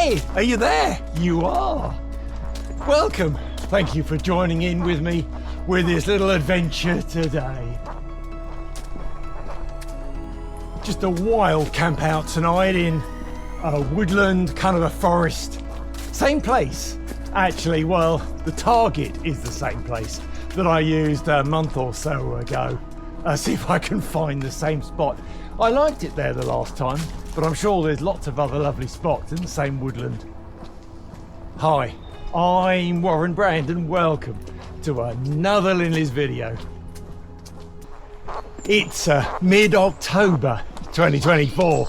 Hey, are you there? You are. Welcome. Thank you for joining in with me with this little adventure today. Just a wild camp out tonight in a woodland, kind of a forest. Same place, actually. Well, the target is the same place that I used a month or so ago. See if I can find the same spot. I liked it there the last time, but I'm sure there's lots of other lovely spots in the same woodland. Hi, I'm Warren Brand and welcome to another Linleys video. It's mid-October 2024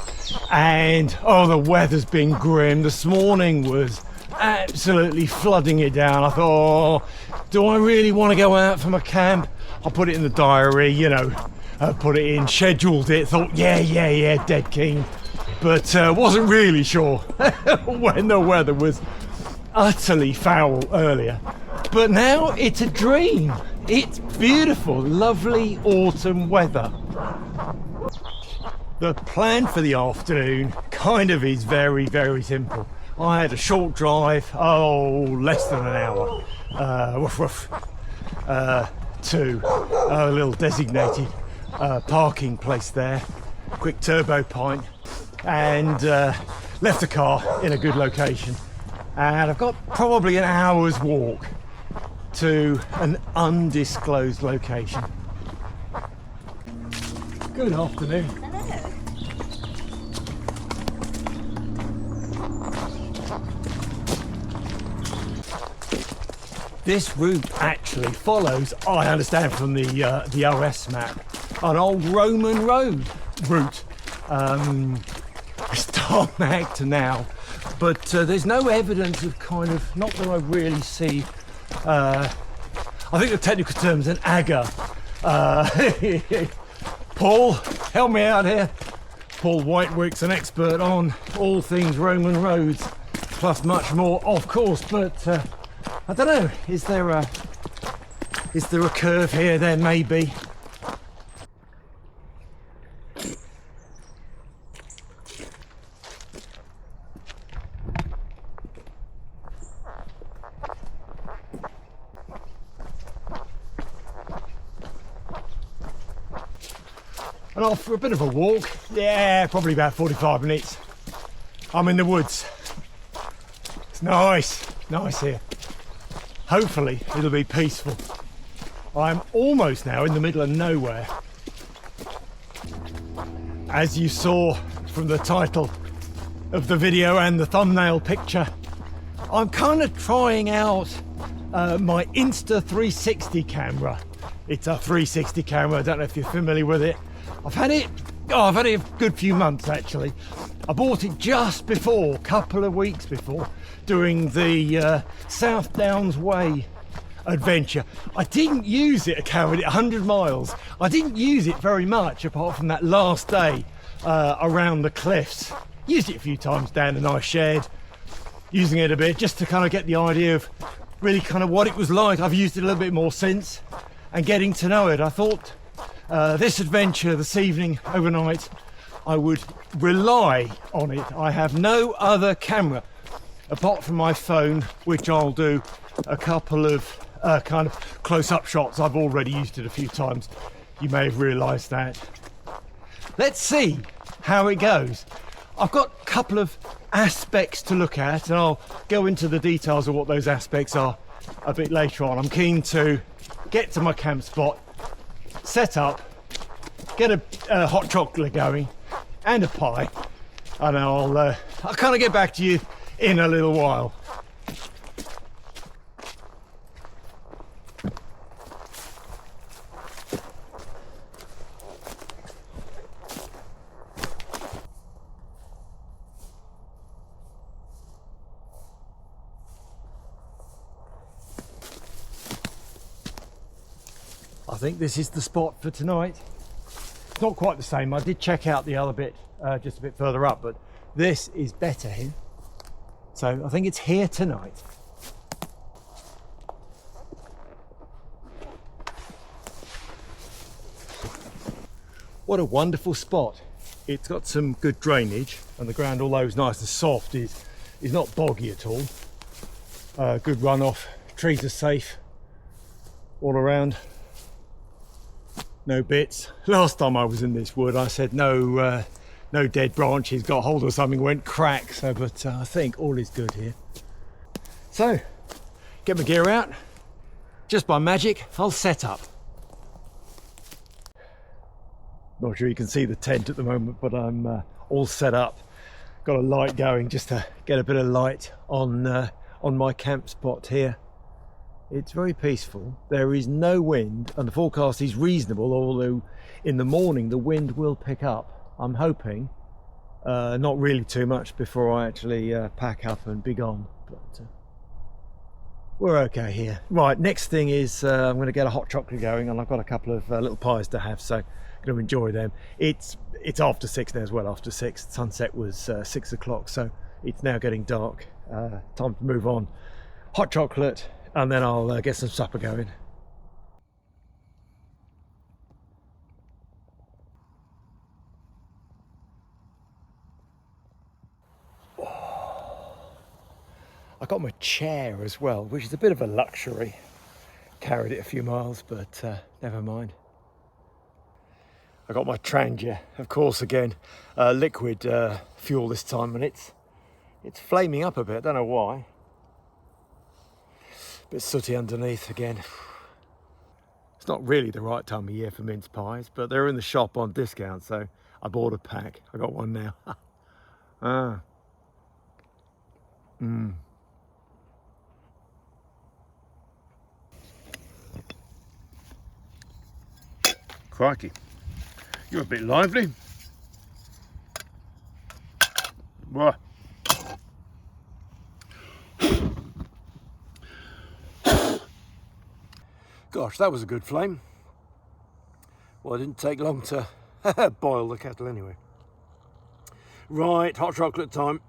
and oh, the weather's been grim. This morning was absolutely flooding it down. I thought, oh, do I really want to go out from a camp? I put it in the diary, you know, put it in, scheduled it, thought yeah, dead keen, but wasn't really sure when the weather was utterly foul earlier. But now it's a dream. It's beautiful, lovely autumn weather. The plan for the afternoon kind of is very, very simple. I had a short drive, less than an hour, to a little designated parking place there, quick turbo pint, and left the car in a good location. And I've got probably an hour's walk to an undisclosed location. Good afternoon. This route actually follows, I understand from the OS map, an old Roman route. It's tarmacked now, but there's no evidence of kind of, not that I really see, I think the technical term's an agger. Paul, help me out here. Paul Whitewick's an expert on all things Roman roads, plus much more, of course, but I don't know, is there a curve here? There may be. And off for a bit of a walk. Yeah, probably about 45 minutes. I'm in the woods. It's nice here. Hopefully it'll be peaceful. I'm almost now in the middle of nowhere. As you saw from the title of the video and the thumbnail picture, I'm kind of trying out my Insta360 camera. It's a 360 camera, I don't know if you're familiar with it. I've had it a good few months actually. I bought it just before, a couple of weeks before, doing the South Downs Way adventure. I didn't use it, I carried it 100 miles. I didn't use it very much apart from that last day around the cliffs. Used it a few times down a nice shed, using it a bit just to kind of get the idea of really kind of what it was like. I've used it a little bit more since and getting to know it. I thought this adventure this evening, overnight, I would rely on it. I have no other camera apart from my phone, which I'll do a couple of kind of close-up shots. I've already used it a few times. You may have realised that. Let's see how it goes. I've got a couple of aspects to look at, and I'll go into the details of what those aspects are a bit later on. I'm keen to get to my camp spot, set up, get a hot chocolate going and a pie, and I'll kind of get back to you in a little while. I think this is the spot for tonight. It's not quite the same. I did check out the other bit just a bit further up, but this is better here. So I think it's here tonight. What a wonderful spot. It's got some good drainage, and the ground, although it's nice and soft, is is not boggy at all. Good runoff, trees are safe all around, no bits. Last time I was in this wood I said no dead branches, got hold of something, went crack, so but I think all is good here. So get my gear out, just by magic I'll set up. Not sure you can see the tent at the moment, but I'm all set up. Got a light going just to get a bit of light on my camp spot here. It's very peaceful. There is no wind and the forecast is reasonable, although in the morning the wind will pick up. I'm hoping not really too much before I actually pack up and be gone, but we're okay here. Right, next thing is I'm going to get a hot chocolate going, and I've got a couple of little pies to have, so I'm going to enjoy them. It's after 6 now as well, after 6. Sunset was 6 o'clock, so it's now getting dark. Time to move on. Hot chocolate, and then I'll get some supper going. I got my chair as well, which is a bit of a luxury. Carried it a few miles, but never mind. I got my Trangia, of course, again, liquid fuel this time, and it's flaming up a bit. I don't know why. Bit sooty underneath again. It's not really the right time of year for mince pies, but they're in the shop on discount, so I bought a pack. I got one now. Crikey, you're a bit lively. Whoa. Gosh, that was a good flame. Well, it didn't take long to boil the kettle anyway. Right, hot chocolate time.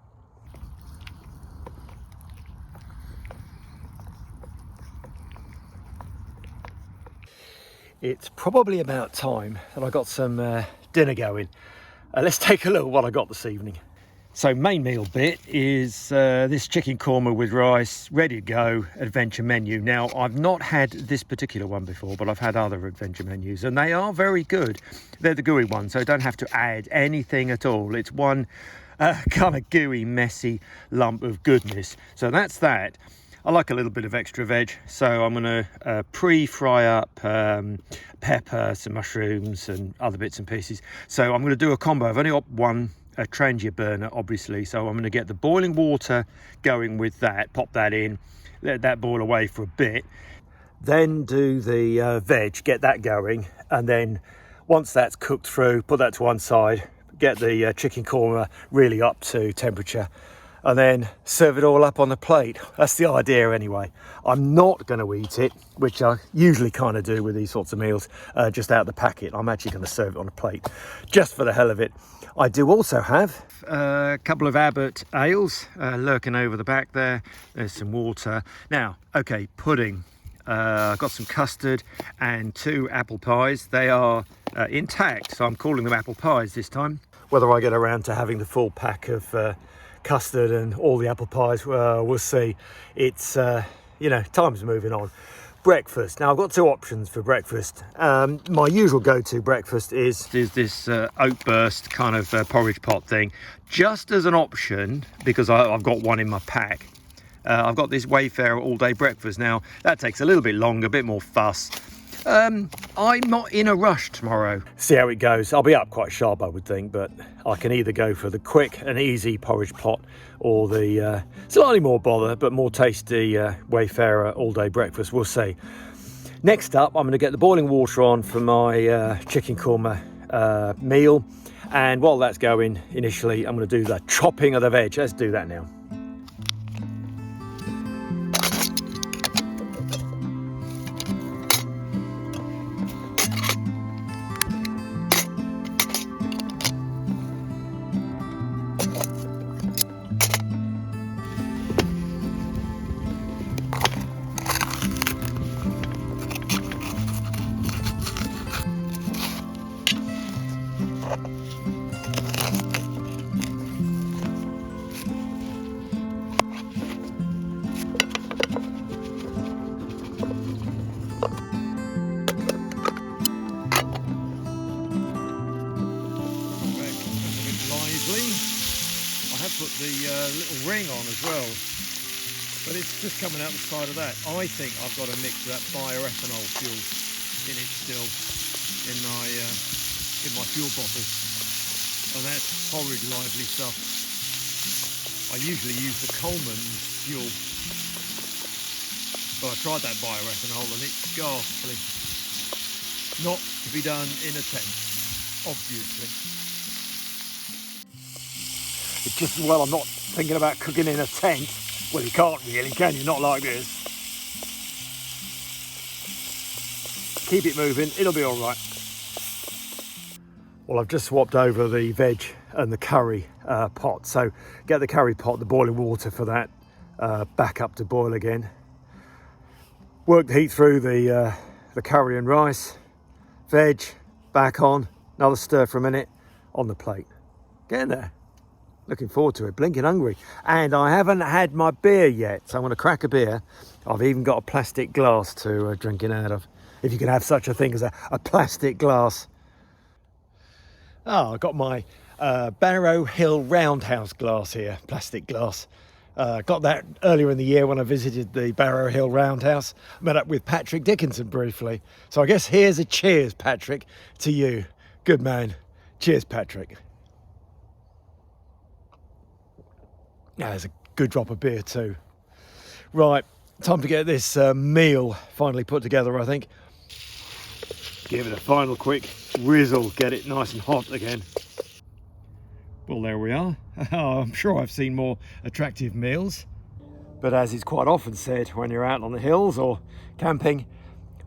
It's probably about time that I got some dinner going. Let's take a look at what I got this evening. So main meal bit is this chicken korma with rice, ready to go, adventure menu. Now, I've not had this particular one before, but I've had other adventure menus, and they are very good. They're the gooey ones, so I don't have to add anything at all. It's one kind of gooey, messy lump of goodness. So that's that. I like a little bit of extra veg, so I'm going to pre-fry up pepper, some mushrooms and other bits and pieces. So I'm going to do a combo. I've only got one Trangia burner, obviously, so I'm going to get the boiling water going with that, pop that in, let that boil away for a bit, then do the veg, get that going, and then once that's cooked through, put that to one side, get the chicken korma really up to temperature, and then serve it all up on the plate. That's the idea anyway. I'm not going to eat it, which I usually kind of do with these sorts of meals, just out of the packet. I'm actually going to serve it on a plate, just for the hell of it. I do also have a couple of Abbott ales lurking over the back there. There's some water. Now, okay, pudding. I've got some custard and 2 apple pies. They are intact, so I'm calling them apple pies this time. Whether I get around to having the full pack of custard and all the apple pies, we'll see. It's you know, time's moving on. Breakfast. Now I've got 2 options for breakfast. My usual go-to breakfast is this oat burst kind of porridge pot thing, just as an option because I've got one in my pack. I've got this Wayfarer all-day breakfast. Now that takes a little bit longer, a bit more fuss. I'm not in a rush tomorrow. See how it goes. I'll be up quite sharp, I would think, but I can either go for the quick and easy porridge pot or the slightly more bother but more tasty Wayfarer all-day breakfast. We'll see. Next up, I'm going to get the boiling water on for my chicken korma meal, and while that's going, initially I'm going to do the chopping of the veg. Let's do that now. have put the little ring on as well, but it's just coming out the side of that. I think I've got a mix of that bioethanol fuel in it still in my fuel bottle, and that's horrid lively stuff. I usually use the Coleman's fuel, but I tried that bioethanol and it's ghastly. Not to be done in a tent, obviously. It's just as well I'm not thinking about cooking in a tent. Well, you can't really, can you? Not like this. Keep it moving, it'll be all right. Well, I've just swapped over the veg and the curry pot. So get the curry pot, the boiling water for that, back up to boil again. Work the heat through the curry and rice. Veg, back on, another stir for a minute, on the plate. Get in there. Looking forward to it, blinking hungry. And I haven't had my beer yet, so I'm going to crack a beer. I've even got a plastic glass to drink it out of, if you can have such a thing as a plastic glass. Oh, I got my Barrow Hill Roundhouse glass here, plastic glass. Got that earlier in the year when I visited the Barrow Hill Roundhouse. Met up with Patrick Dickinson briefly. So I guess here's a cheers, Patrick, to you. Good man. Cheers, Patrick. Yeah, there's a good drop of beer too. Right, time to get this meal finally put together, I think. Give it a final quick whizzle, get it nice and hot again. Well, there we are. I'm sure I've seen more attractive meals. But as is quite often said when you're out on the hills or camping,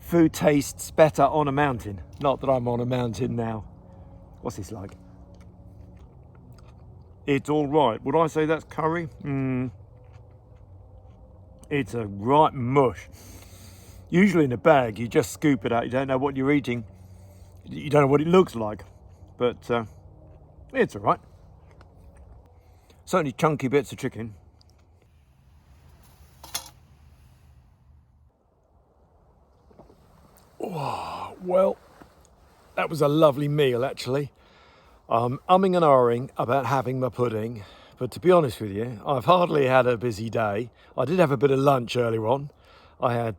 food tastes better on a mountain. Not that I'm on a mountain now. What's this like? It's all right. Would I say that's curry? It's a right mush. Usually in a bag, you just scoop it out. You don't know what you're eating. You don't know what it looks like. But it's all right. Certainly chunky bits of chicken. Oh, well, that was a lovely meal, actually. I'm umming and ahhing about having my pudding, but to be honest with you, I've hardly had a busy day. I did have a bit of lunch earlier on. I had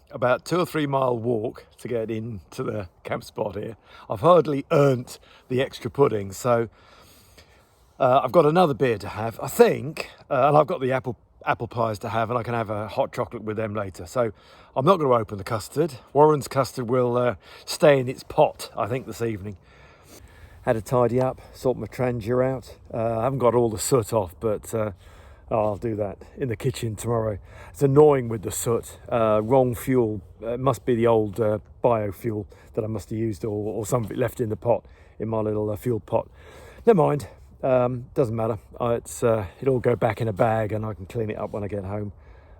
about 2 or 3 mile walk to get into the camp spot here. I've hardly earned the extra pudding, so I've got another beer to have, I think, and I've got the apple pies to have, and I can have a hot chocolate with them later. So I'm not going to open the custard. Warren's custard will stay in its pot, I think, this evening. Had to tidy up, sort my trangia out. I haven't got all the soot off, but I'll do that in the kitchen tomorrow. It's annoying with the soot. Wrong fuel. It must be the old biofuel that I must have used, or some of it left in the pot, in my little fuel pot. Never mind. Doesn't matter. It'll go back in a bag and I can clean it up when I get home.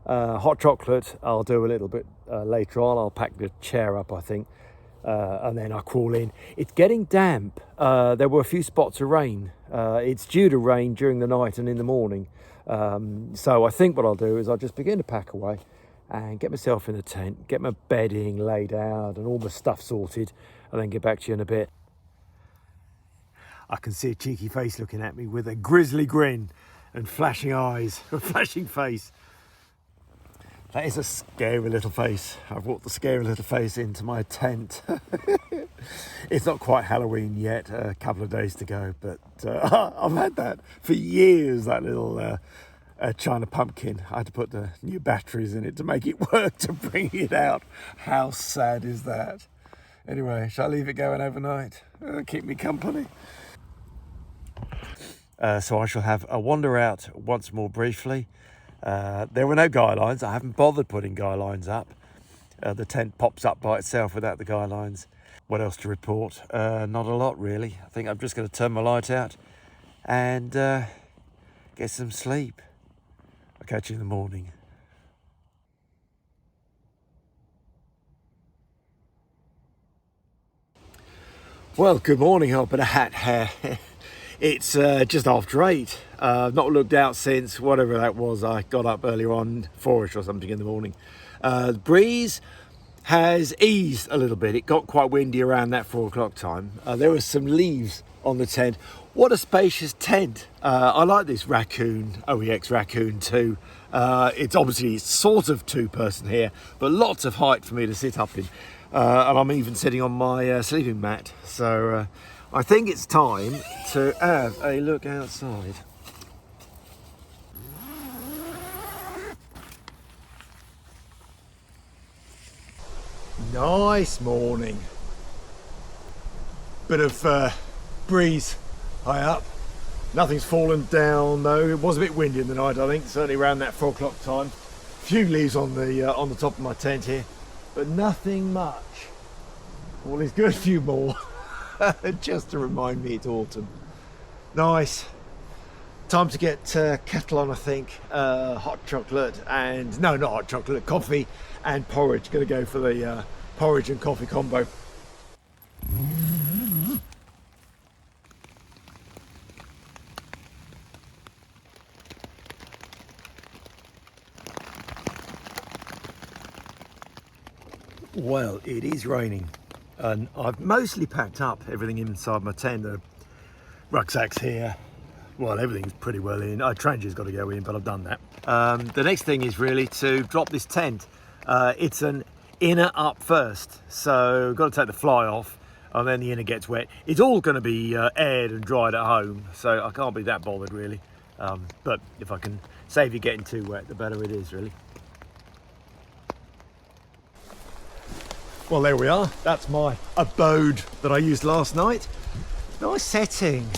Hot chocolate, I'll do a little bit later on. I'll pack the chair up, I think. And then I crawl in. It's getting damp. There were a few spots of rain. It's due to rain during the night and in the morning. So I think what I'll do is I'll just begin to pack away and get myself in the tent, get my bedding laid out and all my stuff sorted, and then get back to you in a bit. I can see a cheeky face looking at me with a grisly grin and flashing eyes, a flashing face. That is a scary little face. I've walked the scary little face into my tent. It's not quite Halloween yet, a couple of days to go, but I've had that for years, that little China pumpkin. I had to put the new batteries in it to make it work, to bring it out. How sad is that? Anyway, shall I leave it going overnight? Keep me company. So I shall have a wander out once more briefly. There were no guy lines. I haven't bothered putting guy lines up. The tent pops up by itself without the guy lines. What else to report? Not a lot, really. I think I'm just going to turn my light out and get some sleep. I'll catch you in the morning. Well, good morning. I'll put a hat here. It's just after 8. I've not looked out since whatever that was. I got up earlier on, 4ish or something in the morning. The breeze has eased a little bit. It got quite windy around that 4 o'clock time. There were some leaves on the tent. What a spacious tent. I like this Raccoon, OEX Raccoon 2. It's obviously sort of two-person here, but lots of height for me to sit up in. And I'm even sitting on my sleeping mat. So I think it's time to have a look outside. Nice morning. Bit of breeze high up. Nothing's fallen down though. It was a bit windy in the night, I think, certainly around that 4 o'clock time. Few leaves on the top of my tent here, but nothing much. All is good, few more. Just to remind me it's autumn. Nice. Time to get kettle on, I think. Hot chocolate and, no, not hot chocolate, coffee and porridge. Gonna go for the porridge and coffee combo. Well, it is raining and I've mostly packed up everything inside my tent. The rucksack's here. Well, everything's pretty well in. Tranger's got to go in, but I've done that. The next thing is really to drop this tent. It's an inner up first, so I've got to take the fly off and then the inner gets wet. It's all going to be aired and dried at home, so I can't be that bothered really. But if I can save you getting too wet, the better it is really. Well, there we are. That's my abode that I used last night. Nice setting.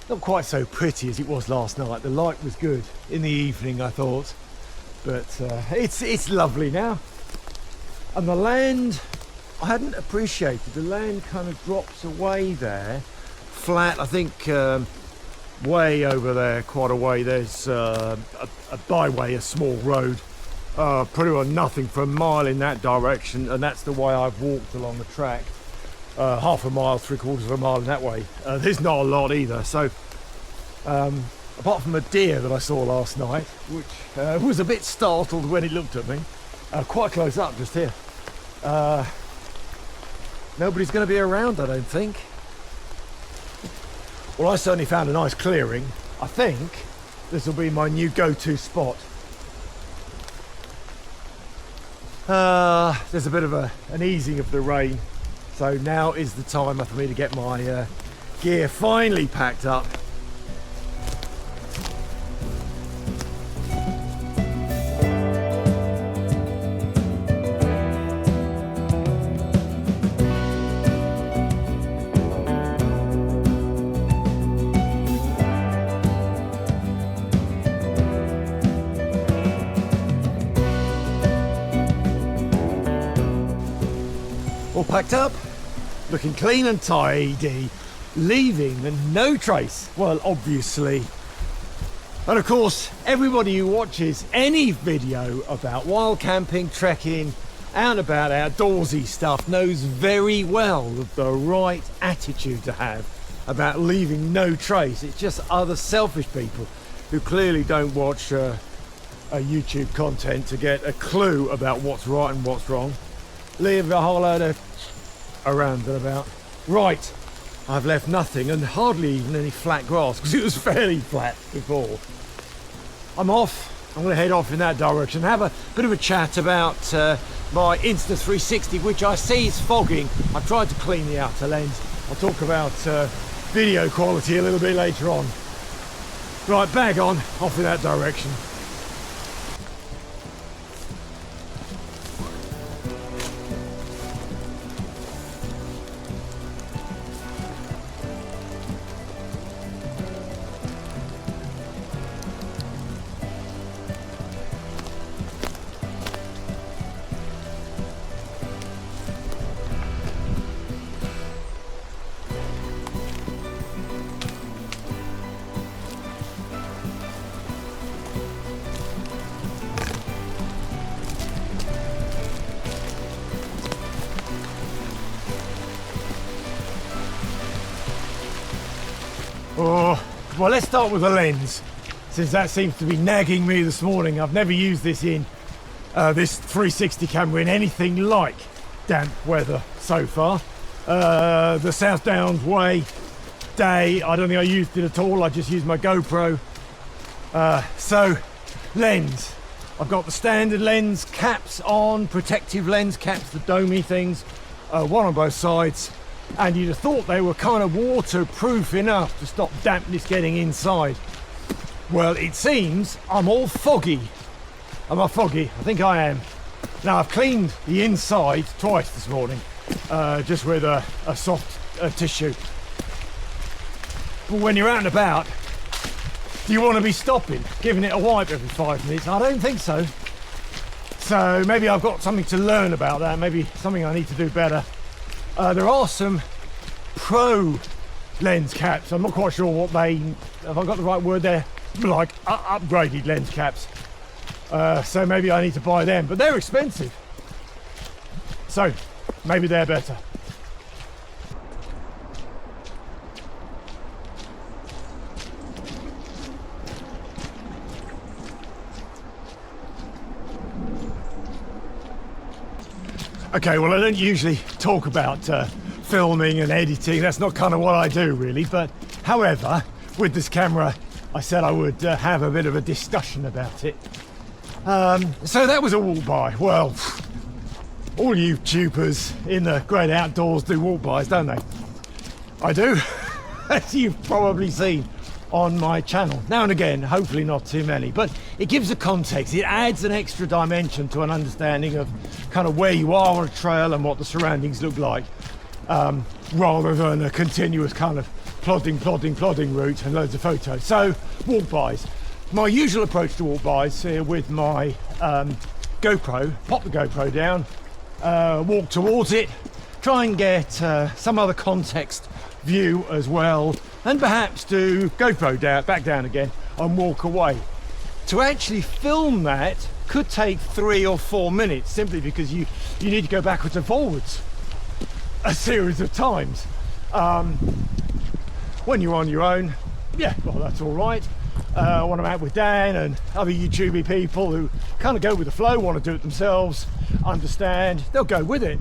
Not quite so pretty as it was last night. The light was good in the evening, I thought. But it's lovely now. And the land, I hadn't appreciated. The land kind of drops away there. Flat, I think way over there, quite a way. There's a byway, a small road. Pretty well nothing for a mile in that direction, and that's the way I've walked along the track. Half a mile, 3/4 of a mile in that way. There's not a lot either, so apart from a deer that I saw last night, which was a bit startled when it looked at me, quite close up just here. Nobody's going to be around, I don't think. Well, I certainly found a nice clearing. I think this will be my new go-to spot. There's a bit of an easing of the rain, so now is the time for me to get my gear finally packed up. All packed up, looking clean and tidy, leaving no trace, well, obviously. And of course, everybody who watches any video about wild camping, trekking, out and about outdoorsy stuff knows very well the right attitude to have about leaving no trace. It's just other selfish people who clearly don't watch a YouTube content to get a clue about what's right and what's wrong. Leave a whole load of around and about. Right, I've left nothing and hardly even any flat grass because it was fairly flat before. I'm off. I'm going to head off in that direction, have a bit of a chat about my Insta360, which I see is fogging. I've tried to clean the outer lens. I'll talk about video quality a little bit later on. Right, bag on, off in that direction. Oh, well, let's start with the lens, since that seems to be nagging me this morning. I've never used this in this 360 camera in anything like damp weather so far. The South Downs way day, I don't think I used it at all. I just used my GoPro. So, lens. I've got the standard lens caps on, protective lens caps, the domey things, one on both sides. And you'd have thought they were kind of waterproof enough to stop dampness getting inside. Well, it seems I'm all foggy. Am I foggy? I think I am. Now, I've cleaned the inside twice this morning, just with a soft tissue. But when you're out and about, do you want to be stopping, giving it a wipe every 5 minutes? I don't think so. So maybe I've got something to learn about that, maybe something I need to do better. There are some pro lens caps. I'm not quite sure what have I got the right word there? Like upgraded lens caps. So maybe I need to buy them, but they're expensive. So maybe they're better. Okay, well, I don't usually talk about filming and editing. That's not kind of what I do, really. But however, with this camera, I said I would have a bit of a discussion about it. So that was a walk-by. Well, all YouTubers in the great outdoors do walk-bys, don't they? I do, as you've probably seen on my channel. Now and again, hopefully not too many, but it gives a context. It adds an extra dimension to an understanding of kind of where you are on a trail and what the surroundings look like, rather than a continuous kind of plodding route and loads of photos. So, walk-bys. My usual approach to walk-bys here with my GoPro, pop the GoPro down, walk towards it, try and get some other context view as well, and perhaps do GoPro back down again and walk away. To actually film that could take 3 or 4 minutes, simply because you need to go backwards and forwards a series of times. When you're on your own, yeah, well, that's all right. When I'm out with Dan and other YouTubey people who kind of go with the flow, want to do it themselves, understand, they'll go with it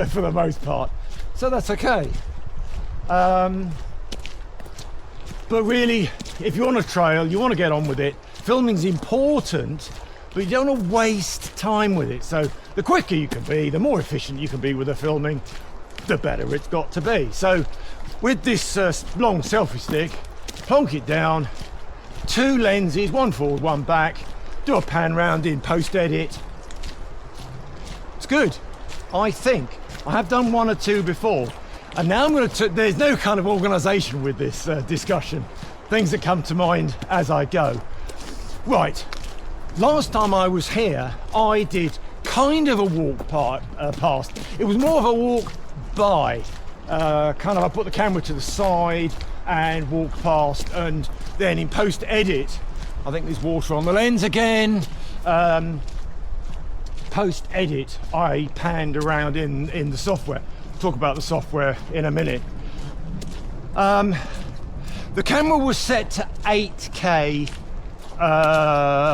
for the most part. So that's okay. But really, if you're on a trail, you want to get on with it. Filming's important, but you don't want to waste time with it. So the quicker you can be, the more efficient you can be with the filming, the better it's got to be. So with this long selfie stick, plonk it down, 2 lenses, one forward, one back, do a pan round in post-edit. It's good, I think. I have done 1 or 2 before. And now I'm going to, there's no kind of organisation with this discussion. Things that come to mind as I go. Right, last time I was here, I did kind of a walk past. It was more of a walk by. Kind of I put the camera to the side and walk past, and then in post-edit, I think there's water on the lens again. Post-edit, I panned around in the software. Talk about the software in a minute. The camera was set to 8K,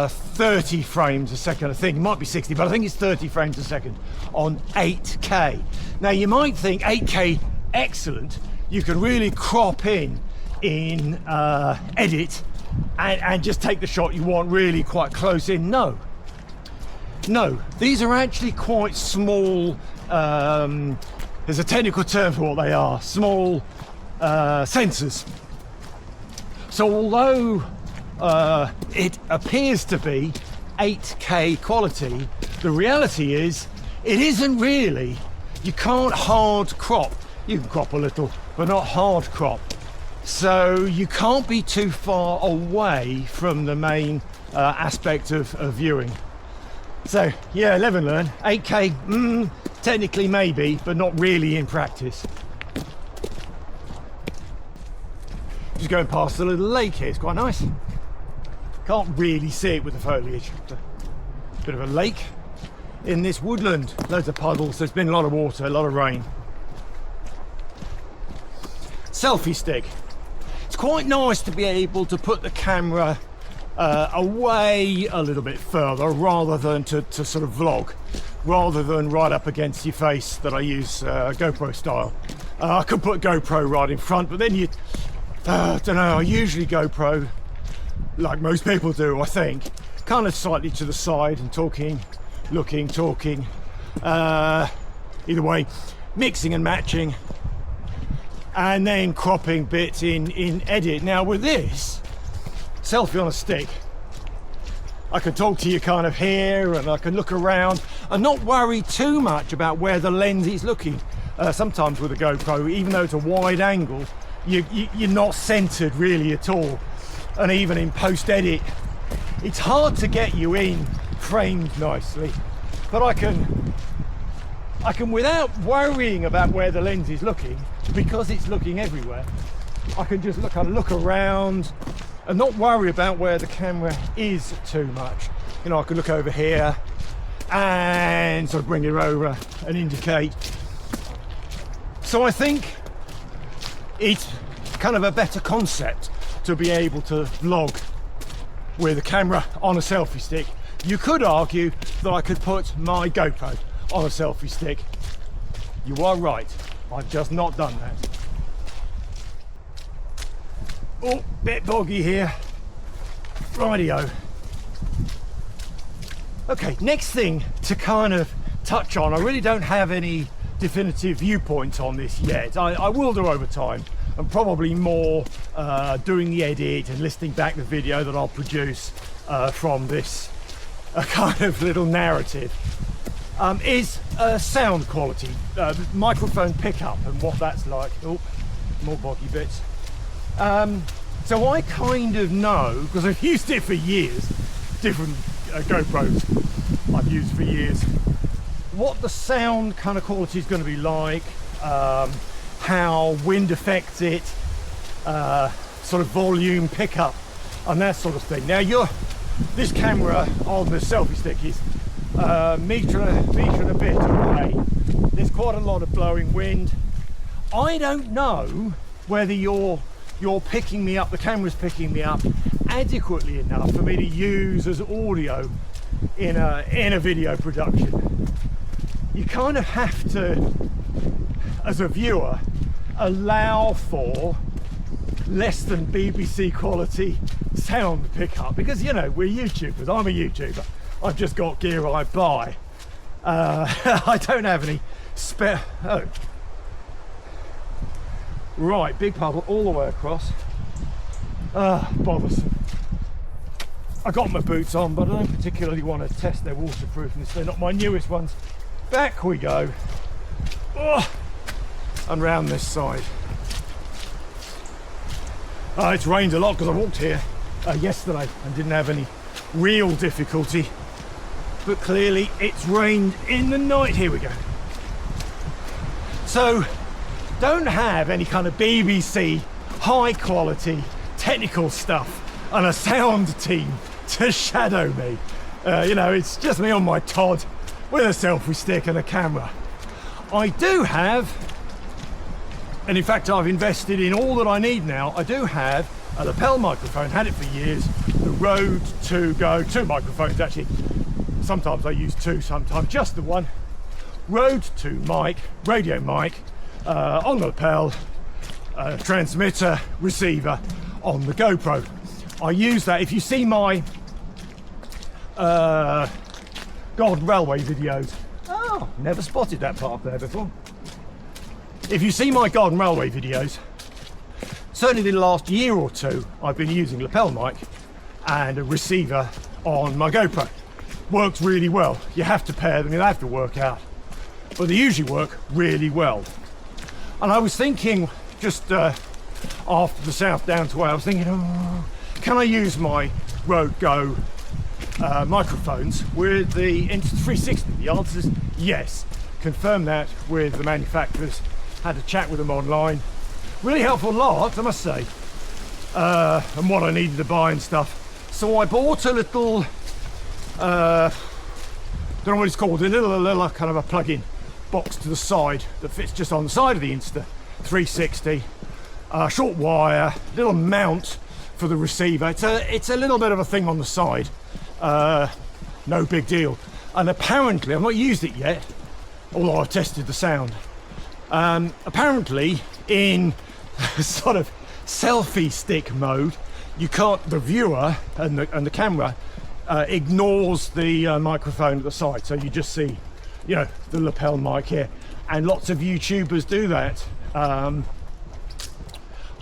30 frames a second. I think it might be 60, but I think it's 30 frames a second on 8K. Now you might think 8K, excellent. You can really crop in edit and just take the shot you want really quite close in. No, these are actually quite small. There's a technical term for what they are, small sensors. So although it appears to be 8K quality, the reality is it isn't really. You can't hard crop. You can crop a little, but not hard crop. So you can't be too far away from the main aspect of viewing. So yeah, live and learn. 8K, technically maybe, but not really in practice. Just going past the little lake here, it's quite nice. Can't really see it with the foliage. It's a bit of a lake in this woodland. Loads of puddles, there's been a lot of water, a lot of rain. Selfie stick. It's quite nice to be able to put the camera away a little bit further, rather than to sort of vlog, rather than right up against your face that I use GoPro style. I could put GoPro right in front, but then don't know, I usually GoPro, like most people do, I think, kind of slightly to the side and talking, looking, talking, either way, mixing and matching, and then cropping bits in edit. Now with this selfie on a stick, I can talk to you kind of here, and I can look around and not worry too much about where the lens is looking. Sometimes with a GoPro, even though it's a wide angle, you're not centered really at all. And even in post-edit, it's hard to get you in framed nicely. But I can, without worrying about where the lens is looking, because it's looking everywhere, I can just kind of look around and not worry about where the camera is too much. You know, I can look over here and sort of bring it over and indicate. So I think it's kind of a better concept to be able to vlog with a camera on a selfie stick. You could argue that I could put my GoPro on a selfie stick. You are right, I've just not done that. Oh, bit boggy here. Rightio. Okay, next thing to kind of touch on, I really don't have any definitive viewpoints on this yet. I will do over time, and probably more doing the edit and listening back the video that I'll produce from this kind of little narrative, is sound quality, microphone pickup and what that's like. Oh, more boggy bits. So I kind of know, because I've used it for years, different GoPros I've used for years, what the sound kind of quality is going to be like, how wind affects it, sort of volume pickup and that sort of thing. Now this camera on the selfie stick is metre and a bit away. There's quite a lot of blowing wind. I don't know whether you're picking me up, the camera's picking me up adequately enough for me to use as audio in a video production. You kind of have to, as a viewer, allow for less than BBC quality sound pickup, because, you know, we're YouTubers. I'm a YouTuber. I've just got gear I buy. I don't have any spare. Oh, right, big puddle all the way across. Bothersome. I got my boots on, but I don't particularly want to test their waterproofness. They're not my newest ones. Back we go. Oh, and round this side. It's rained a lot because I walked here yesterday and didn't have any real difficulty, but clearly it's rained in the night. Here we go. So don't have any kind of BBC high quality technical stuff and a sound team to shadow me. You know, it's just me on my Todd with a selfie stick and a camera. I do have, and in fact I've invested in all that I need now. I do have a lapel microphone, had it for years, the Rode 2 Go, two microphones actually. Sometimes I use two, sometimes just the one. Rode 2 mic, radio mic, on the lapel, transmitter, receiver on the GoPro. I use that. If you see my Golden Railway videos, oh, never spotted that part there before. If you see my Golden Railway videos, certainly the last year or two, I've been using lapel mic and a receiver on my GoPro. Works really well. You have to pair them, you have to work out, but they usually work really well. And I was thinking, just after the South Downs way, I was thinking, oh, can I use my Rode Go microphones with the Insta360? The answer is yes. Confirmed that with the manufacturers, had a chat with them online. Really helpful lot, I must say, and what I needed to buy and stuff. So I bought a little, don't know what it's called, a little kind of a plug-in box to the side that fits just on the side of the Insta360. Short wire, little mount for the receiver. It's a little bit of a thing on the side. No big deal. And apparently, I've not used it yet, although I've tested the sound. Apparently, in sort of selfie stick mode, you can't, the viewer and the camera ignores the microphone at the side, so you just see, you know, the lapel mic here, and lots of YouTubers do that. I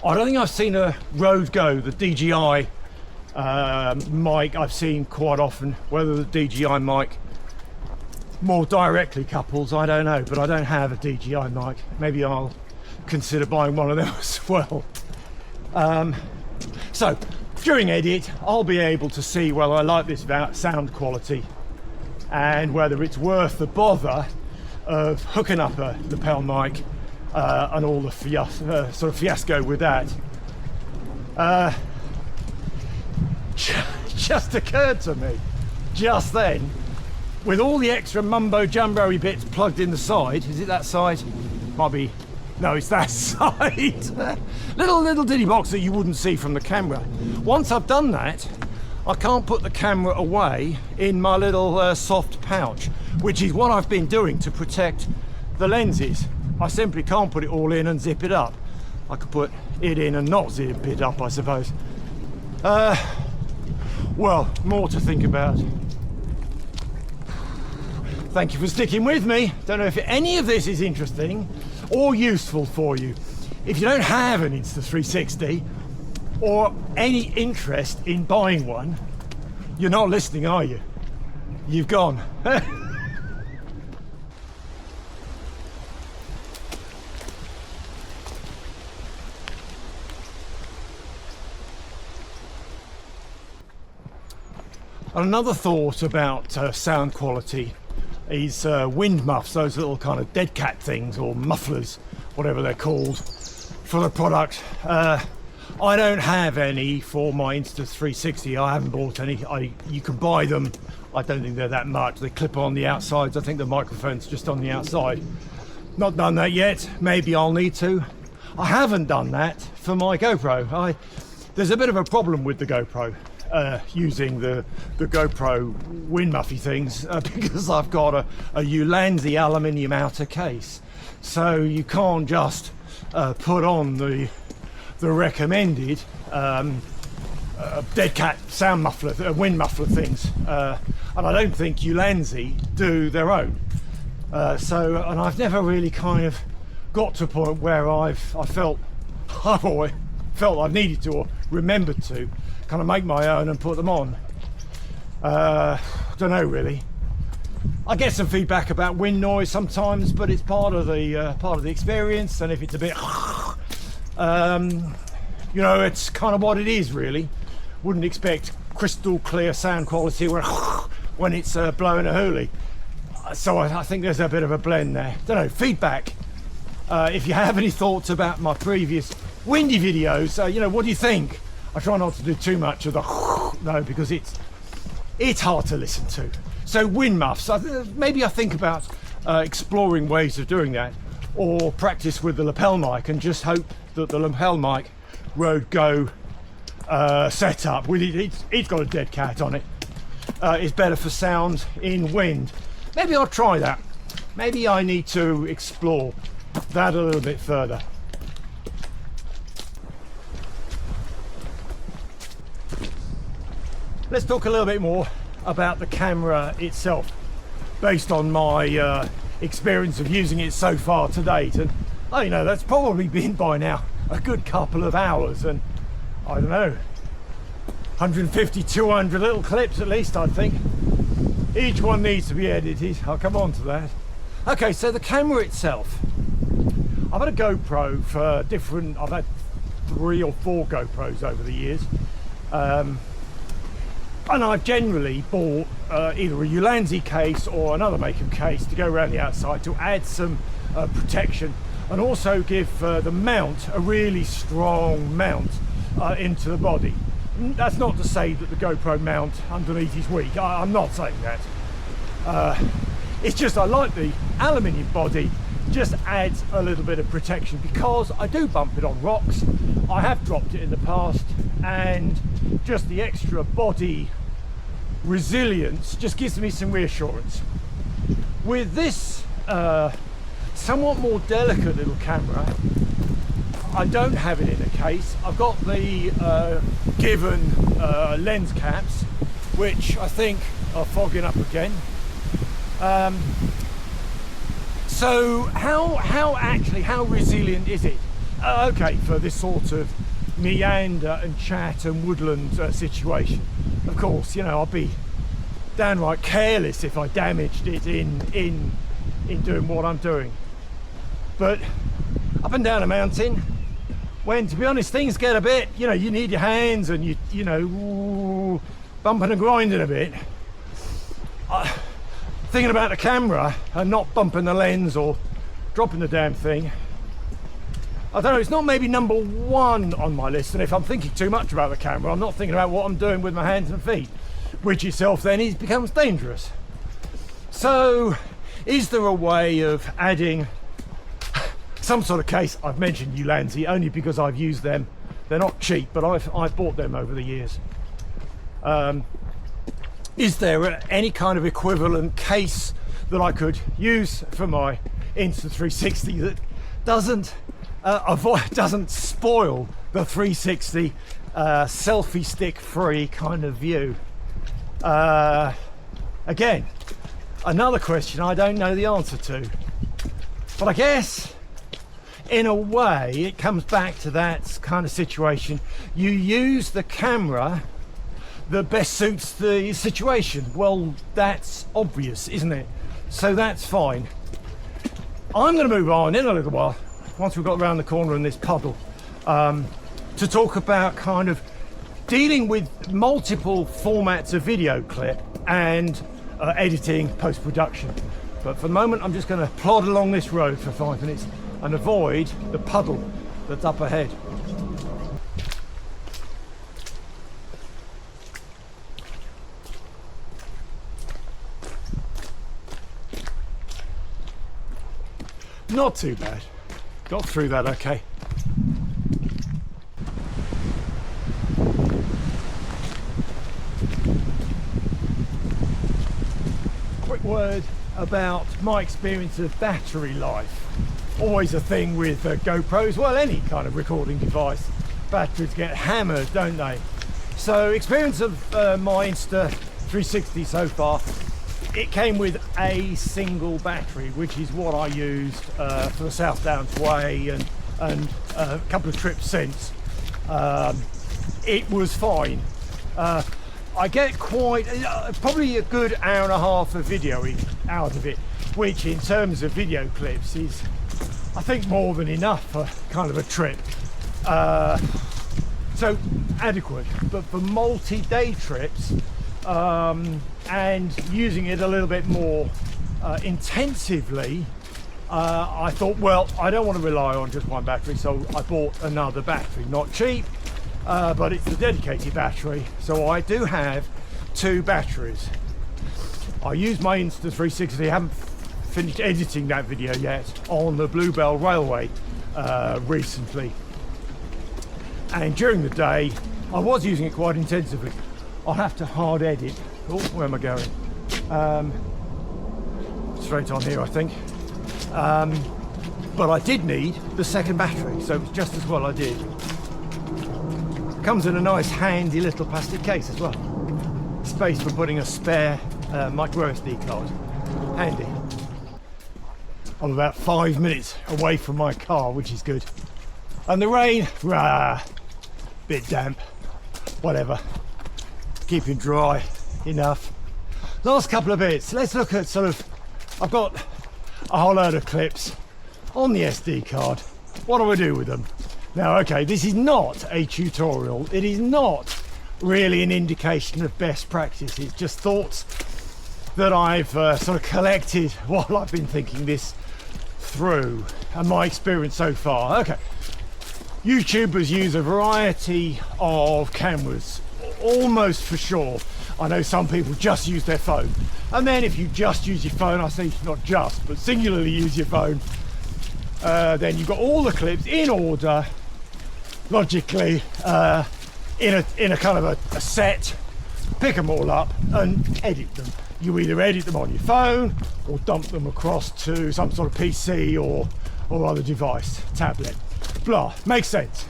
don't think I've seen a Rode Go, the DJI mic I've seen quite often. Whether the DJI mic more directly couples, I don't know, but I don't have a DJI mic. Maybe I'll consider buying one of them as well. So during edit, I'll be able to see whether I like this sound quality and whether it's worth the bother of hooking up a lapel mic and all the sort of fiasco with that. Just occurred to me just then, with all the extra mumbo jumbo bits plugged in the side. Is it that side? Might be. No, it's that side. little ditty box that you wouldn't see from the camera. Once I've done that, I can't put the camera away in my little soft pouch, which is what I've been doing to protect the lenses. I simply can't put it all in and zip it up. I could put it in and not zip it up, I suppose. Well, more to think about. Thank you for sticking with me. Don't know if any of this is interesting or useful for you. If you don't have an Insta360 or any interest in buying one, you're not listening, are you? You've gone. Another thought about sound quality is wind muffs, those little kind of dead cat things, or mufflers, whatever they're called, for the product. I don't have any for my Insta360. I haven't bought any. You can buy them. I don't think they're that much. They clip on the outsides. I think the microphone's just on the outside. Not done that yet. Maybe I'll need to. I haven't done that for my GoPro. There's a bit of a problem with the GoPro. Using the GoPro wind muffy things because I've got a Ulanzi aluminium outer case, so you can't just put on the recommended dead cat sound muffler, wind muffler things, and I don't think Ulanzi do their own. And I've never really kind of got to a point where I've felt I've needed to or remembered to kind of make my own and put them on. Don't know really. I get some feedback about wind noise sometimes, but it's part of the experience. And if it's a bit, you know, it's kind of what it is really. Wouldn't expect crystal clear sound quality when it's blowing a hoolie. So I think there's a bit of a blend there. Don't know. Feedback. If you have any thoughts about my previous windy videos, you know, what do you think? I try not to do too much of the no, because it's hard to listen to. So wind muffs, maybe I think about exploring ways of doing that, or practice with the lapel mic and just hope that the lapel mic Rode Go setup, with it's got a dead cat on it, is better for sound in wind. Maybe I'll try that. Maybe I need to explore that a little bit further. Let's talk a little bit more about the camera itself, based on my experience of using it so far to date. And you know, that's probably been by now a good couple of hours, and I don't know, 150, 200 little clips at least, I think. Each one needs to be edited. I'll come on to that. Okay, so the camera itself. I've had a GoPro for different, I've had 3 or 4 GoPros over the years. And I've generally bought either a Ulanzi case or another maker case to go around the outside to add some protection, and also give the mount a really strong mount into the body. That's not to say that the GoPro mount underneath is weak. I'm not saying that. It's just I like the aluminium body, just adds a little bit of protection, because I do bump it on rocks. I have dropped it in the past, and just the extra body resilience just gives me some reassurance. With this somewhat more delicate little camera, I don't have it in a case. I've got the given lens caps, which I think are fogging up again. So how resilient is it? Okay, for this sort of meander and chat and woodland situation. Of course, you know, I'd be downright careless if I damaged it in doing what I'm doing. But up and down a mountain, when, to be honest, things get a bit, you know, you need your hands and you know, bumping and grinding a bit. Thinking about the camera and not bumping the lens or dropping the damn thing, I don't know, it's not maybe number one on my list. And if I'm thinking too much about the camera, I'm not thinking about what I'm doing with my hands and feet, which itself then becomes dangerous. So is there a way of adding some sort of case? I've mentioned Linleys only because I've used them. They're not cheap, but I've bought them over the years. Is there any kind of equivalent case that I could use for my Insta360 that doesn't spoil the 360 selfie stick free kind of view? Again, another question I don't know the answer to, but I guess in a way it comes back to that kind of situation. You use the camera that best suits the situation. Well, that's obvious, isn't it? So that's fine. I'm going to move on in a little while, once we've got around the corner in this puddle, to talk about kind of dealing with multiple formats of video clip and editing, post-production. But for the moment, I'm just going to plod along this road for 5 minutes and avoid the puddle that's up ahead. Not too bad. Got through that okay. Quick word about my experience of battery life. Always a thing with GoPros, well, any kind of recording device. Batteries get hammered, don't they? So experience of my Insta360 so far, it came with a single battery, which is what I used for the South Downs Way and a couple of trips since. It was fine. I get quite, probably a good hour and a half of video out of it, which in terms of video clips is, I think, more than enough for kind of a trip. So adequate, but for multi-day trips, and using it a little bit more intensively, I thought, well, I don't want to rely on just one battery, so I bought another battery. Not cheap, but it's a dedicated battery, so I do have two batteries. I use my Insta360, I haven't finished editing that video yet, on the Bluebell Railway recently, and during the day I was using it quite intensively. I'll have to hard edit. Oh, where am I going? Straight on here, I think. But I did need the second battery, so it's just as well I did. Comes in a nice handy little plastic case as well. Space for putting a spare micro SD card. Handy. I'm about 5 minutes away from my car, which is good. And the rain, bit damp, whatever. Keeping dry enough. Last couple of bits, let's look at sort of, I've got a whole load of clips on the SD card. What do I do with them? Now, okay, this is not a tutorial. It is not really an indication of best practice. It's just thoughts that I've sort of collected while I've been thinking this through and my experience so far. Okay, YouTubers use a variety of cameras, almost for sure. I know some people just use their phone, and then if you just use your phone, I say not just, but singularly use your phone, then you've got all the clips in order, logically, in a kind of a set, pick them all up and edit them. You either edit them on your phone or dump them across to some sort of PC or other device, tablet. blah, makes sense.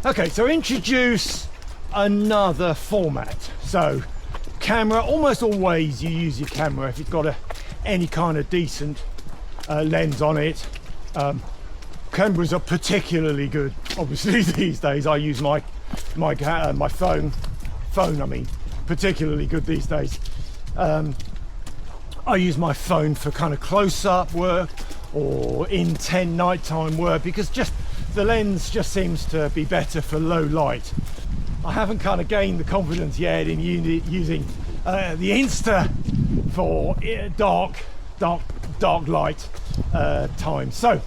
Okay, so introduce another format. So camera, almost always you use your camera if you've got any kind of decent lens on it. Cameras are particularly good, obviously, these days. I use my phone, I mean, particularly good these days. I use my phone for kind of close-up work or intense nighttime work, because just the lens just seems to be better for low light. I haven't kind of gained the confidence yet in using the Insta for dark light time. So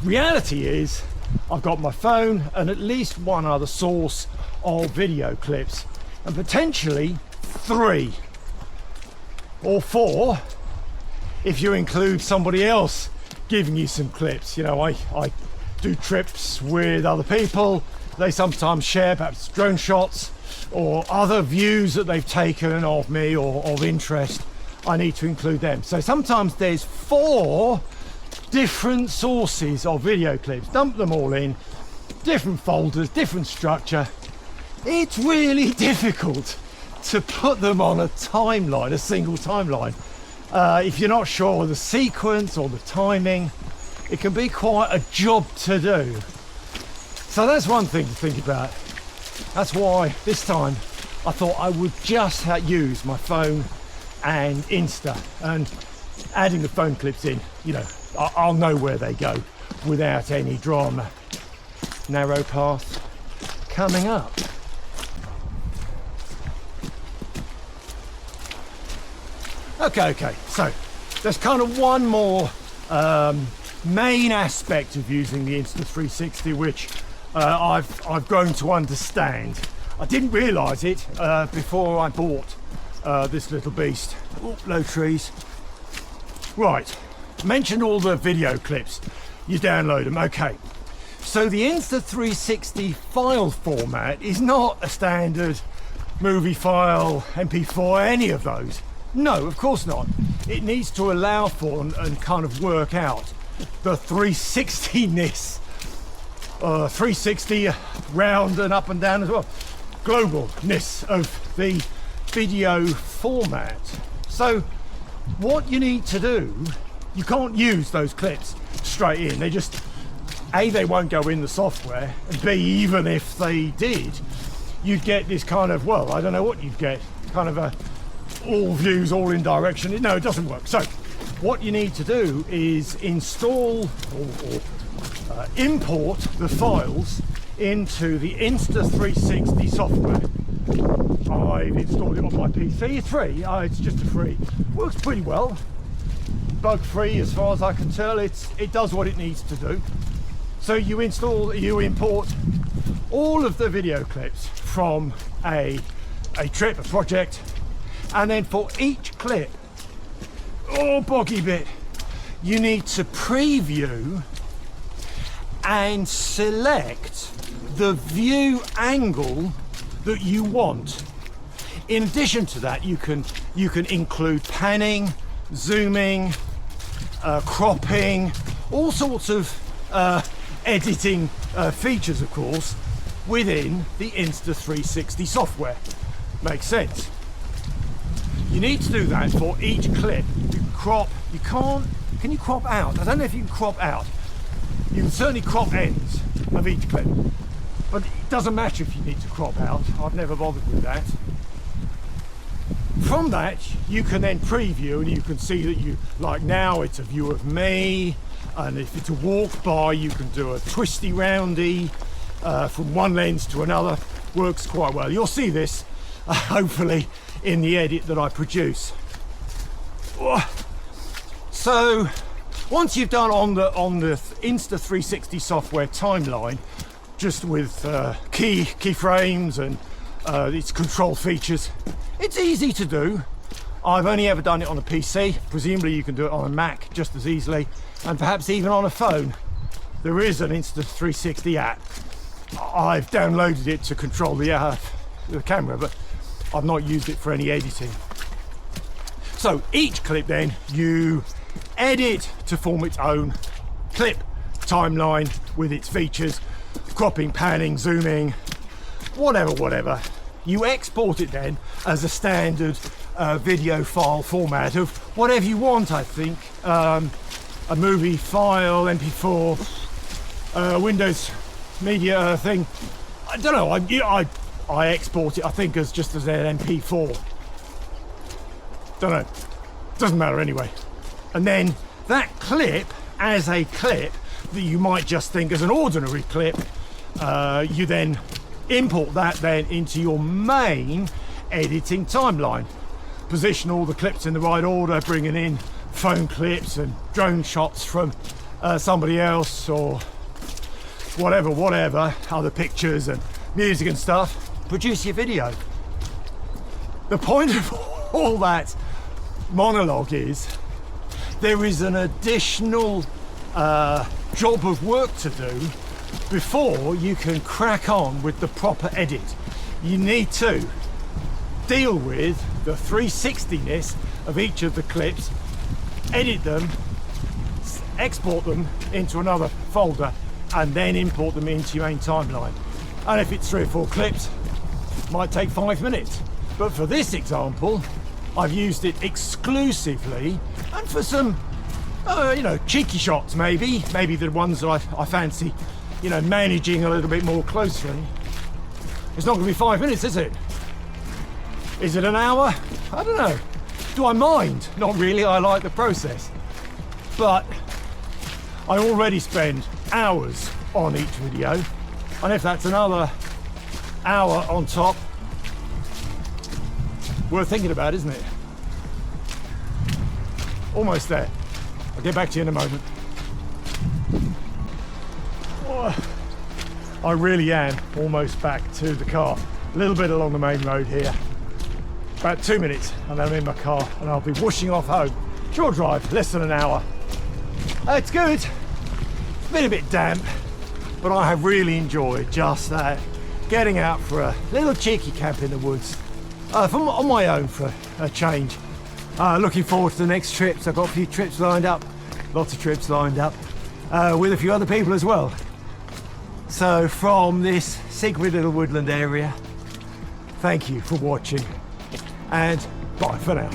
reality is I've got my phone and at least one other source of video clips, and potentially 3 or 4 if you include somebody else giving you some clips. You know, I do trips with other people. They sometimes share perhaps drone shots or other views that they've taken of me or of interest. I need to include them. So sometimes there's 4 different sources of video clips. Dump them all in, different folders, different structure. It's really difficult to put them on a timeline, a single timeline. If you're not sure of the sequence or the timing, it can be quite a job to do. So that's one thing to think about. That's why this time I thought I would just use my phone and Insta, and adding the phone clips in, you know, I'll know where they go without any drama. Narrow path coming up. Okay, so there's kind of one more main aspect of using the Insta360 which I've grown to understand. I didn't realise it before I bought this little beast. Ooh, low trees. Right, mentioned all the video clips. You download them, okay. So the Insta360 file format is not a standard movie file, MP4, any of those. No, of course not. It needs to allow for and kind of work out the 360-ness. 360 round and up and down as well. Globalness of the video format. So what you need to do, you can't use those clips straight in. They just, A, they won't go in the software, and B, even if they did, you'd get this kind of, well, I don't know what you'd get, kind of a all views, all in direction. No, it doesn't work. So what you need to do is install or import the files into the Insta360 software. I've installed it on my PC. It's free. It's just a free. Works pretty well. Bug free as far as I can tell. It does what it needs to do. So you import all of the video clips from a trip, a project, and then for each clip, boggy bit, you need to preview and select the view angle that you want. In addition to that, you can include panning, zooming, cropping, all sorts of editing features, of course, within the Insta360 software. Makes sense. You need to do that for each clip. You crop, you can't, can you crop out? I don't know if you can crop out. You can certainly crop ends of each clip, but it doesn't matter if you need to crop out. I've never bothered with that. From that, you can then preview, and you can see that you, like now, it's a view of me, and if it's a walk by, you can do a twisty roundy from one lens to another. Works quite well. You'll see this hopefully in the edit that I produce. So once you've done on the Insta360 software timeline, just with keyframes and its control features, it's easy to do. I've only ever done it on a PC. Presumably you can do it on a Mac just as easily, and perhaps even on a phone. There is an Insta360 app. I've downloaded it to control the camera, but I've not used it for any editing. So each clip then you edit to form its own clip timeline with its features, cropping, panning, zooming, whatever. You export it then as a standard video file format of whatever you want, I think. A movie file, MP4, Windows media thing. I don't know, I export it, I think, as just as an MP4. Don't know, doesn't matter anyway. And then that clip, as a clip that you might just think as an ordinary clip, you then import that then into your main editing timeline. Position all the clips in the right order, bringing in phone clips and drone shots from somebody else or whatever, other pictures and music and stuff. Produce your video. The point of all that monologue is there is an additional job of work to do before you can crack on with the proper edit. You need to deal with the 360-ness of each of the clips, edit them, export them into another folder, and then import them into your main timeline. And if it's 3 or 4 clips, it might take 5 minutes. But for this example, I've used it exclusively, and for some, cheeky shots maybe the ones that I fancy, managing a little bit more closely. It's not going to be 5 minutes, is it? Is it an hour? I don't know. Do I mind? Not really, I like the process. But I already spend hours on each video, and if that's another hour on top, worth thinking about, isn't it? Almost there. I'll get back to you in a moment. Oh, I really am almost back to the car. A little bit along the main road here. About 2 minutes and I'm in my car and I'll be whooshing off home. Short drive, less than an hour. It's good. It's been a bit damp, but I have really enjoyed just that. Getting out for a little cheeky camp in the woods. On my own for a change. Looking forward to the next trips. I've got a few trips lined up. Lots of trips lined up. With a few other people as well. So from this secret little woodland area, thank you for watching. And bye for now.